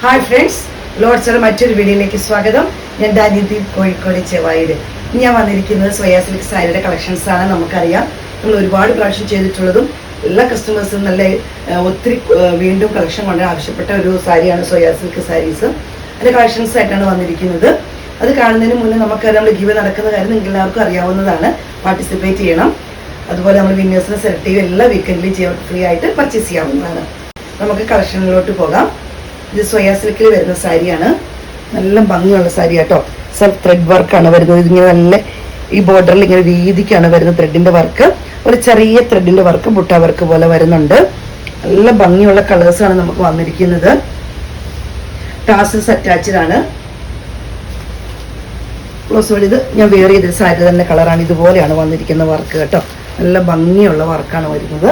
Hi friends, ലോഡ്സിന്റെ മറ്റൊരു വീഡിയോയിലേക്ക് സ്വാഗതം. ഞാൻ ദാനിദീപ്, കോഴിക്കോട് ചെവായൂര്. ഞാൻ വന്നിരിക്കുന്നത് സ്വയാ സിൽക്ക് സാരിയുടെ കളക്ഷൻസ് ആണ്. നമുക്കറിയാം, നമ്മൾ ഒരുപാട് പ്രാവശ്യം ചെയ്തിട്ടുള്ളതും എല്ലാ കസ്റ്റമേഴ്സും നല്ല ഒത്തിരി വീണ്ടും കളക്ഷൻ കൊണ്ട് ആവശ്യപ്പെട്ട ഒരു സാരിയാണ് സ്വയാ സിൽക്ക് സാരീസ്. അതിന്റെ കളക്ഷൻസ് ആയിട്ടാണ് വന്നിരിക്കുന്നത്. അത് കാണുന്നതിന് മുന്നേ നമുക്കറിയാം, നമ്മൾ ഗിവ് നടക്കുന്ന കാര്യം നിങ്ങൾക്ക് എല്ലാവർക്കും അറിയാവുന്നതാണ്. പാർട്ടിസിപ്പേറ്റ് ചെയ്യണം. അതുപോലെ നമ്മൾ വിന്നേഴ്സിനെ സെലക്ട് ചെയ്യും. എല്ലാ വീക്കെൻഡിലും ഫ്രീ ആയിട്ട് പർച്ചേസ് ചെയ്യാവുന്നതാണ്. നമുക്ക് കളക്ഷനിലോട്ട് പോകാം. ഇത് സ്വയാ സിൽക്കിൽ വരുന്ന സാരിയാണ്. നല്ല ഭംഗിയുള്ള സാരി കേട്ടോ. സെൽഫ് ത്രെഡ് വർക്കാണ് വരുന്നത്. ഇതിങ്ങനെ നല്ല ഈ ബോർഡറിൽ ഇങ്ങനെ രീതിക്കാണ് വരുന്നത്. ത്രെഡിന്റെ വർക്ക്, ഒരു ചെറിയ ത്രെഡിന്റെ വർക്ക്, ബുട്ട വർക്ക് പോലെ വരുന്നുണ്ട്. നല്ല ഭംഗിയുള്ള കളേഴ്സാണ് നമുക്ക് വന്നിരിക്കുന്നത്. ടാസൽസ് അറ്റാച്ച്ഡ് ആണ്. ക്ലോസ് ഇത് ഞാൻ വെയർ ചെയ്ത സാരി തന്നെ കളറാണ്. ഇതുപോലെയാണ് വന്നിരിക്കുന്ന വർക്ക് കേട്ടോ. നല്ല ഭംഗിയുള്ള വർക്കാണ് വരുന്നത്.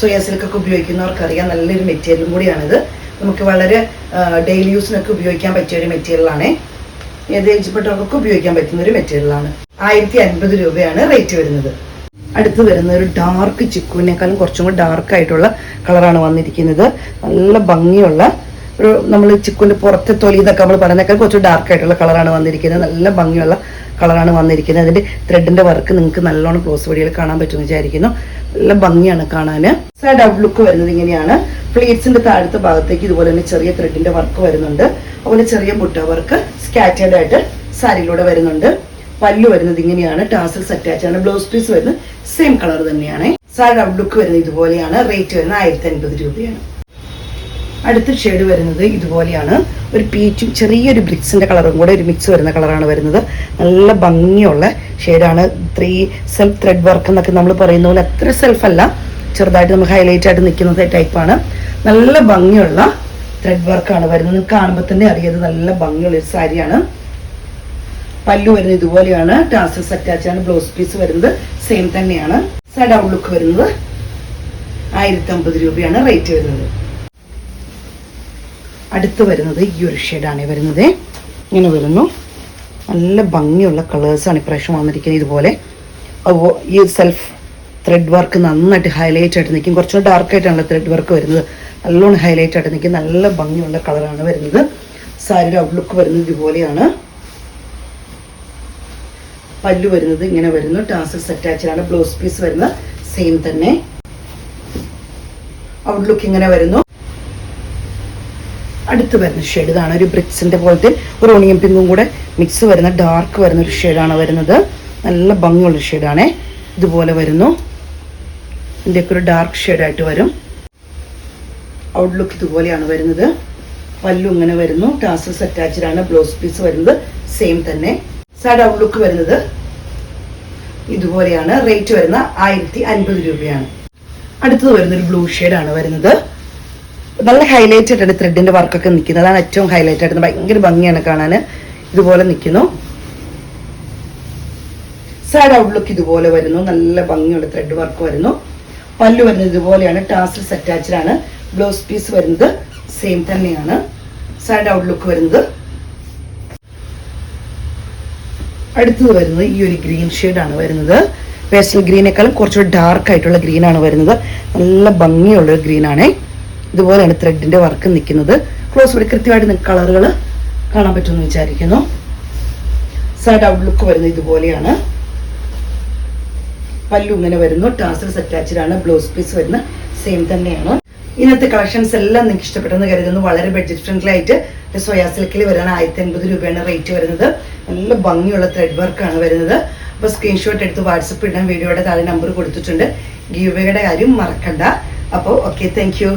സ്വയാ സിൽക്കൊക്കെ ഉപയോഗിക്കുന്നവർക്കറിയാം, നല്ലൊരു മെറ്റീരിയലും കൂടിയാണിത്. നമുക്ക് വളരെ ഡെയിലി യൂസിനൊക്കെ ഉപയോഗിക്കാൻ പറ്റിയ ഒരു മെറ്റീരിയലാണ്. ഏത് ഏജ്പ്പെട്ടവർക്കൊക്കെ ഉപയോഗിക്കാൻ പറ്റുന്ന ഒരു മെറ്റീരിയലാണ്. 1050 രൂപയാണ് റേറ്റ് വരുന്നത്. അടുത്ത് വരുന്ന ഒരു ഡാർക്ക് ചിക്കുവിനേക്കാളും കുറച്ചും കൂടി ഡാർക്ക് ആയിട്ടുള്ള കളറാണ് വന്നിരിക്കുന്നത്. നല്ല ഭംഗിയുള്ള ഒരു, നമ്മൾ ചിക്കുവിന്റെ പുറത്തെ തൊലി എന്നൊക്കെ നമ്മൾ പറയുന്നേക്കാൾ കുറച്ച് ഡാർക്ക് ആയിട്ടുള്ള കളറാണ് വന്നിരിക്കുന്നത്. നല്ല ഭംഗിയുള്ള കളറാണ് വന്നിരിക്കുന്നത്. അതിന്റെ ത്രെഡിന്റെ വർക്ക് നിങ്ങൾക്ക് നല്ലോണം ക്ലോസ് വീഡിയോയിൽ കാണാൻ പറ്റുമെന്ന് വിചാരിക്കുന്നു. നല്ല ഭംഗിയാണ് കാണാൻ. സൈഡ് ഔട്ട് ലുക്ക് വരുന്നത് ഇങ്ങനെയാണ്. പ്ലേറ്റ്സിന്റെ താഴത്തെ ഭാഗത്തേക്ക് ഇതുപോലെ തന്നെ ചെറിയ ത്രെഡിന്റെ വർക്ക് വരുന്നുണ്ട്. അതുപോലെ ചെറിയ ബുട്ട വർക്ക് സ്കാറ്റേർഡ് ആയിട്ട് സാരിയിലൂടെ വരുന്നുണ്ട്. പല്ലു വരുന്നത് ഇങ്ങനെയാണ്. ടാസൽസ് അറ്റാച്ച് ആണ്. ബ്ലൗസ് പീസ് വരുന്നത് സെയിം കളർ തന്നെയാണ്. സൈഡ് ഔട്ട് ലുക്ക് വരുന്നത് ഇതുപോലെയാണ്. റേറ്റ് വരുന്നത് 1050 രൂപയാണ്. അടുത്ത ഷെയ്ഡ് വരുന്നത് ഇതുപോലെയാണ്. ഒരു പീച്ചും ചെറിയൊരു ബ്രിക്സിന്റെ കളറും കൂടെ ഒരു മിക്സ് വരുന്ന കളറാണ് വരുന്നത്. നല്ല ഭംഗിയുള്ള ഷെയ്ഡാണ്. 3 സെൽഫ് ത്രെഡ് വർക്ക് എന്നൊക്കെ നമ്മൾ പറയുന്ന പോലെ അത്ര സെൽഫ് അല്ല, ചെറുതായിട്ട് നമുക്ക് ഹൈലൈറ്റ് ആയിട്ട് നിൽക്കുന്ന ടൈപ്പാണ്. നല്ല ഭംഗിയുള്ള ത്രെഡ് വർക്കാണ് വരുന്നത്. നിങ്ങൾക്ക് കാണുമ്പോൾ തന്നെ അറിയാതെ നല്ല ഭംഗിയുള്ള ഒരു സാരിയാണ്. പല്ലു വരുന്നത് ഇതുപോലെയാണ്. ടാസൽസ് അറ്റാച്ച് ആണ്. ബ്ലൗസ് പീസ് വരുന്നത് സെയിം തന്നെയാണ്. സൈഡ് ഔട്ട് ലുക്ക് വരുന്നത് 1050 രൂപയാണ് റേറ്റ് വരുന്നത്. അടുത്ത് വരുന്നത് ഈ ഒരു ഷെയ്ഡാണ് വരുന്നത്. ഇങ്ങനെ വരുന്നു. നല്ല ഭംഗിയുള്ള കളേഴ്സാണ് ഇപ്രാവശ്യം വന്നിരിക്കുന്നത്. ഇതുപോലെ ഈ സെൽഫ് ത്രെഡ് വർക്ക് നന്നായിട്ട് ഹൈലൈറ്റ് ആയിട്ട് നിൽക്കും. കുറച്ചുകൂടി ഡാർക്കായിട്ടാണ് ത്രെഡ് വർക്ക് വരുന്നത്. നല്ലോണം ഹൈലൈറ്റ് ആയിട്ട് നിൽക്കും. നല്ല ഭംഗിയുള്ള കളറാണ് വരുന്നത്. സാരിയുടെ ഔട്ട്ലുക്ക് വരുന്നത് ഇതുപോലെയാണ്. പല്ലു വരുന്നത് ഇങ്ങനെ വരുന്നു. ടാസൽസ് അറ്റാച്ച്ഡ് ആണ്. ബ്ലൗസ് പീസ് വരുന്നത് സെയിം തന്നെ. ഔട്ട്ലുക്ക് ഇങ്ങനെ വരുന്നു. അടുത്ത് വരുന്ന ഷെയ്ഡ് ഇതാണ്. ഒരു ബ്രിക്സിന്റെ പോലത്തെ ഒരു ഓണിയൻ പിങ്കും കൂടെ മിക്സ് വരുന്ന ഡാർക്ക് വരുന്ന ഒരു ഷെയ്ഡാണ് വരുന്നത്. നല്ല ഭംഗിയുള്ള ഷെയ്ഡാണ്. ഇതുപോലെ വരുന്നു. ഇതിൻ്റെയൊക്കെ ഒരു ഡാർക്ക് ഷെയ്ഡായിട്ട് വരും. ഔട്ട്ലുക്ക് ഇതുപോലെയാണ് വരുന്നത്. പല്ലു ഇങ്ങനെ വരുന്നു. ടാസൽസ് അറ്റാച്ച്ഡ് ആണ്. ബ്ലൗസ് പീസ് വരുന്നത് സെയിം തന്നെ. സൈഡ് ഔട്ട്ലുക്ക് വരുന്നത് ഇതുപോലെയാണ്. റേറ്റ് വരുന്ന 1050 രൂപയാണ്. അടുത്തത് വരുന്നൊരു ബ്ലൂ ഷെയ്ഡാണ് വരുന്നത്. നല്ല ഹൈലൈറ്റ് ആയിട്ടാണ് ത്രെഡിന്റെ വർക്കൊക്കെ നിൽക്കുന്നത്. അതാണ് ഏറ്റവും ഹൈലൈറ്റ് ആയിട്ട്. ഭയങ്കര ഭംഗിയാണ് കാണാൻ. ഇതുപോലെ നിൽക്കുന്നു. സൈഡ് ഔട്ട്ലുക്ക് ഇതുപോലെ വരുന്നു. നല്ല ഭംഗിയുള്ള ത്രെഡ് വർക്ക് വരുന്നു. പല്ലു വരുന്നത് ഇതുപോലെയാണ്. ടാസൽസ് അറ്റാച്ച്ഡ് ആണ്. ബ്ലൗസ് പീസ് വരുന്നത് സെയിം തന്നെയാണ്. സൈഡ് ഔട്ട്ലുക്ക് വരുന്നത്. അടുത്തത് വരുന്നത് ഈ ഒരു ഗ്രീൻ ഷെയ്ഡാണ് വരുന്നത്. പേസ്റ്റൽ ഗ്രീനേക്കാളും കുറച്ചുകൂടി ഡാർക്ക് ആയിട്ടുള്ള ഗ്രീനാണ് വരുന്നത്. നല്ല ഭംഗിയുള്ളൊരു ഗ്രീനാണ്. ഇതുപോലെയാണ് ത്രെഡിന്റെ വർക്ക് നിൽക്കുന്നത്. ക്ലോസ് കൂടി കൃത്യമായിട്ട് നിങ്ങൾക്ക് കളറുകൾ കാണാൻ പറ്റുമെന്ന് വിചാരിക്കുന്നു. സൈഡ് ഔട്ട്ലുക്ക് വരുന്നത് ഇതുപോലെയാണ്. പല്ലു ഇങ്ങനെ വരുന്നു. ടാസൽസ് അറ്റാച്ച്ഡ് ആണ്. ബ്ലൗസ് പീസ് വരുന്ന സെയിം തന്നെയാണ്. ഇന്നത്തെ കളക്ഷൻസ് എല്ലാം നിങ്ങൾക്ക് ഇഷ്ടപ്പെട്ടെന്ന് കരുതുന്നു. വളരെ ബഡ്ജറ്റ് ഫ്രണ്ട്ലി ആയിട്ട് സ്വയാ സിൽക്കിൽ വരാൻ 1050 രൂപയാണ് റേറ്റ് വരുന്നത്. നല്ല ഭംഗിയുള്ള ത്രെഡ് വർക്കാണ് വരുന്നത്. അപ്പോൾ സ്ക്രീൻഷോട്ട് എടുത്ത് വാട്സപ്പ് ഇടാൻ വീഡിയോയുടെ താഴെ നമ്പർ കൊടുത്തിട്ടുണ്ട്. ഗീവ് അവേയുടെ കാര്യം മറക്കണ്ട. അപ്പോൾ ഓക്കെ, താങ്ക് യു.